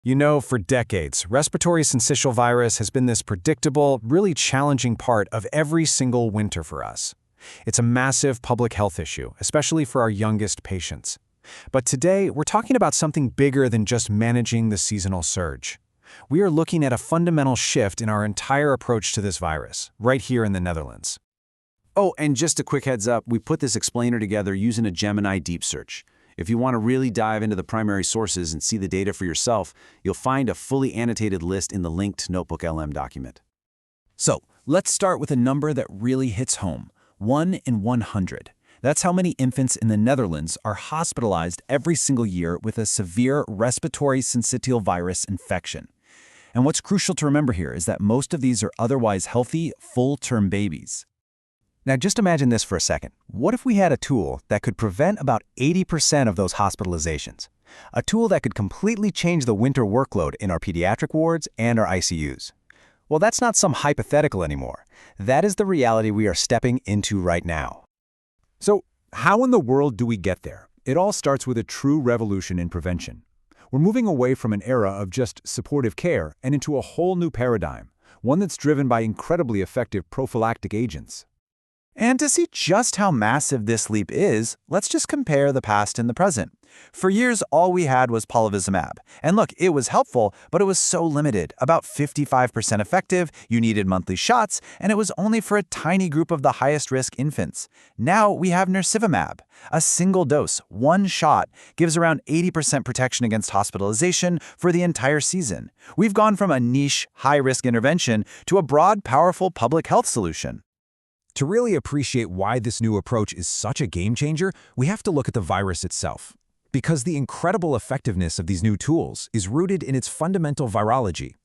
You know, for decades, respiratory syncytial virus has been this predictable, really challenging part of every single winter for us. It's a massive public health issue, especially for our youngest patients. But today, we're talking about something bigger than just managing the seasonal surge. We are looking at a fundamental shift in our entire approach to this virus, right here in the Netherlands. Oh, and just a quick heads up, we put this explainer together using a Gemini deep search. If you want to really dive into the primary sources and see the data for yourself, you'll find a fully annotated list in the linked Notebook LM document. So, let's start with a number that really hits home. 1 in 100. That's how many infants in the Netherlands are hospitalized every single year with a severe respiratory syncytial virus infection. And what's crucial to remember here is that most of these are otherwise healthy, full-term babies. Now just imagine this for a second. What if we had a tool that could prevent about 80% of those hospitalizations? A tool that could completely change the winter workload in our pediatric wards and our ICUs. Well, that's not some hypothetical anymore. That is the reality we are stepping into right now. So, how in the world do we get there? It all starts with a true revolution in prevention. We're moving away from an era of just supportive care and into a whole new paradigm, one that's driven by incredibly effective prophylactic agents. And to see just how massive this leap is, let's just compare the past and the present. For years, all we had was Paramyxoviridae. And look, it was helpful, but it was so limited. About 55% effective, you needed monthly shots, and it was only for a tiny group of the highest-risk infants. Now we have Nirsevimab. A single dose, one shot, gives around 80% protection against hospitalization for the entire season. We've gone from a niche, high-risk intervention to a broad, powerful public health solution. To really appreciate why this new approach is such a game-changer, we have to look at the virus itself. Because the incredible effectiveness of these new tools is rooted in its fundamental virology.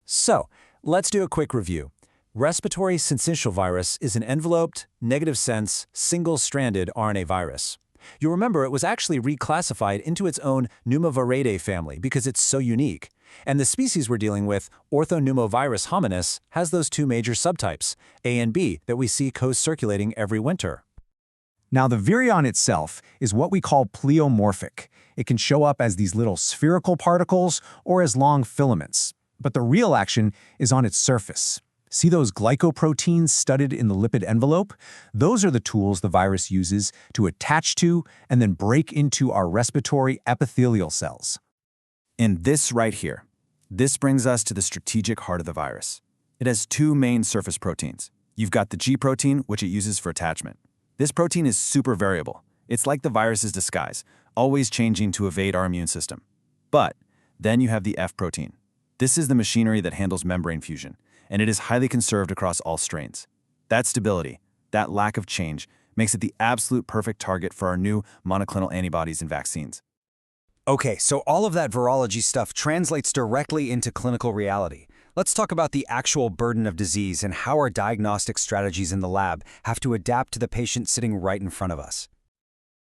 So, let's do a quick review. Respiratory syncytial virus is an enveloped, negative-sense, single-stranded RNA virus. You'll remember it was actually reclassified into its own Pneumoviridae family because it's so unique. And the species we're dealing with, Orthopneumovirus hominis, has those two major subtypes, A and B, that we see co-circulating every winter. Now, the virion itself is what we call pleomorphic. It can show up as these little spherical particles or as long filaments. But the real action is on its surface. See those glycoproteins studded in the lipid envelope? Those are the tools the virus uses to attach to and then break into our respiratory epithelial cells. And this right here, this brings us to the strategic heart of the virus. It has two main surface proteins. You've got the G protein, which it uses for attachment. This protein is super variable. It's like the virus's disguise, always changing to evade our immune system. But then you have the F protein. This is the machinery that handles membrane fusion, and it is highly conserved across all strains. That stability, that lack of change, makes it the absolute perfect target for our new monoclonal antibodies and vaccines. Okay, so all of that virology stuff translates directly into clinical reality. Let's talk about the actual burden of disease and how our diagnostic strategies in the lab have to adapt to the patient sitting right in front of us.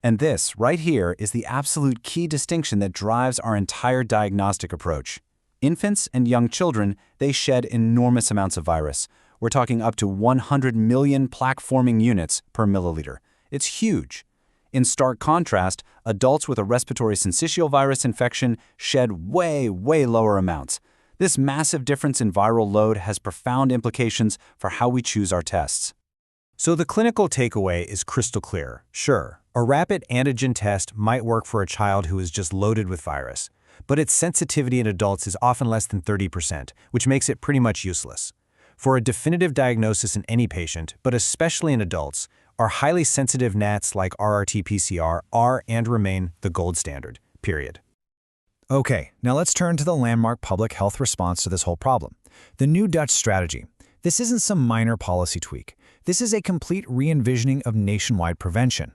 And this, right here, is the absolute key distinction that drives our entire diagnostic approach. Infants and young children, they shed enormous amounts of virus. We're talking up to 100 million plaque-forming units per milliliter. It's huge. In stark contrast, adults with a respiratory syncytial virus infection shed way lower amounts. This massive difference in viral load has profound implications for how we choose our tests. So the clinical takeaway is crystal clear. Sure, a rapid antigen test might work for a child who is just loaded with virus, but its sensitivity in adults is often less than 30%, which makes it pretty much useless. For a definitive diagnosis in any patient, but especially in adults, our highly sensitive NATs like RRT-PCR are and remain the gold standard, period. Okay, now let's turn to the landmark public health response to this whole problem. The new Dutch strategy. This isn't some minor policy tweak. This is a complete re-envisioning of nationwide prevention.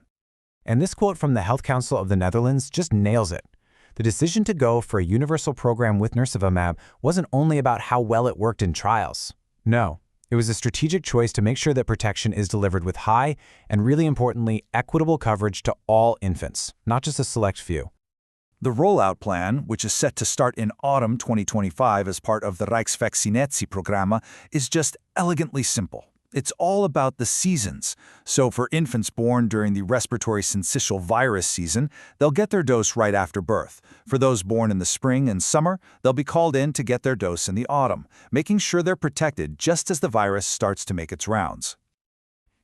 And this quote from the Health Council of the Netherlands just nails it. The decision to go for a universal program with Nirsevimab wasn't only about how well it worked in trials. No. It was a strategic choice to make sure that protection is delivered with high and, really importantly, equitable coverage to all infants, not just a select few. The rollout plan, which is set to start in autumn 2025 as part of the RSV F-protein Programme, is just elegantly simple. it's all about the seasons. So for infants born during the respiratory syncytial virus season, they'll get their dose right after birth. For those born in the spring and summer, they'll be called in to get their dose in the autumn, making sure they're protected just as the virus starts to make its rounds.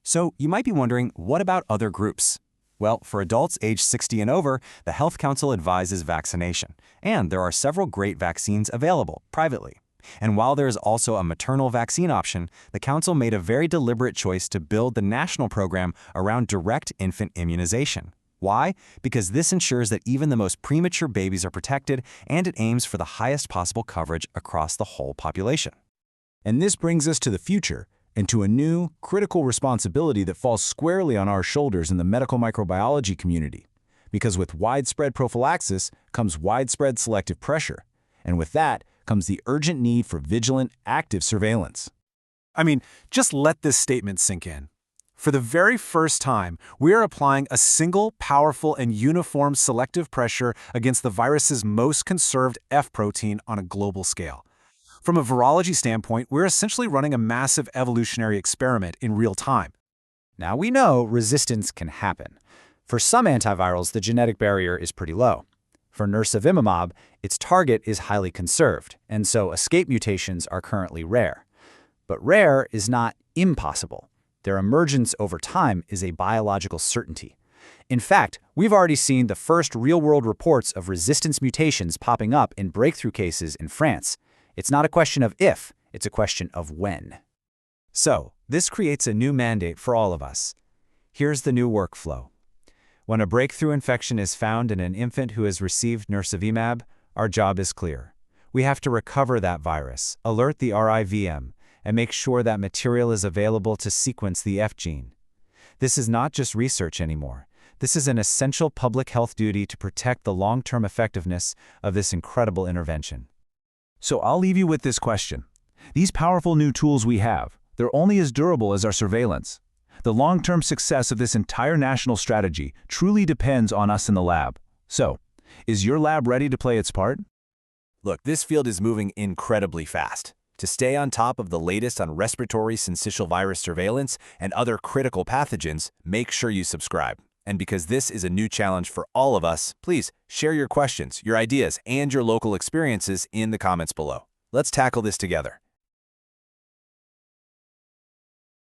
So you might be wondering, what about other groups? Well, for adults age 60 and over, the Health Council advises vaccination, and there are several great vaccines available privately. And while there is also a maternal vaccine option, the Council made a very deliberate choice to build the national program around direct infant immunization. Why? Because this ensures that even the most premature babies are protected, and it aims for the highest possible coverage across the whole population. And this brings us to the future, and to a new, critical responsibility that falls squarely on our shoulders in the medical microbiology community. Because with widespread prophylaxis comes widespread selective pressure, and with that comes the urgent need for vigilant, active surveillance. I mean, just let this statement sink in. For the very first time, we are applying a single, powerful, and uniform selective pressure against the virus's most conserved F-protein on a global scale. From a virology standpoint, we're essentially running a massive evolutionary experiment in real time. Now we know resistance can happen. For some antivirals, the genetic barrier is pretty low. For Nirsevimab, its target is highly conserved, and so escape mutations are currently rare. But rare is not impossible. Their emergence over time is a biological certainty. In fact, we've already seen the first real-world reports of resistance mutations popping up in breakthrough cases in France. It's not a question of if, it's a question of when. So, this creates a new mandate for all of us. Here's the new workflow. When a breakthrough infection is found in an infant who has received Nirsevimab, our job is clear. We have to recover that virus, alert the RIVM, and make sure that material is available to sequence the F gene. This is not just research anymore. This is an essential public health duty to protect the long-term effectiveness of this incredible intervention. So I'll leave you with this question. These powerful new tools we have, they're only as durable as our surveillance. The long-term success of this entire national strategy truly depends on us in the lab. So, is your lab ready to play its part? Look, this field is moving incredibly fast. To stay on top of the latest on respiratory syncytial virus surveillance and other critical pathogens, make sure you subscribe. And because this is a new challenge for all of us, please share your questions, your ideas, and your local experiences in the comments below. Let's tackle this together.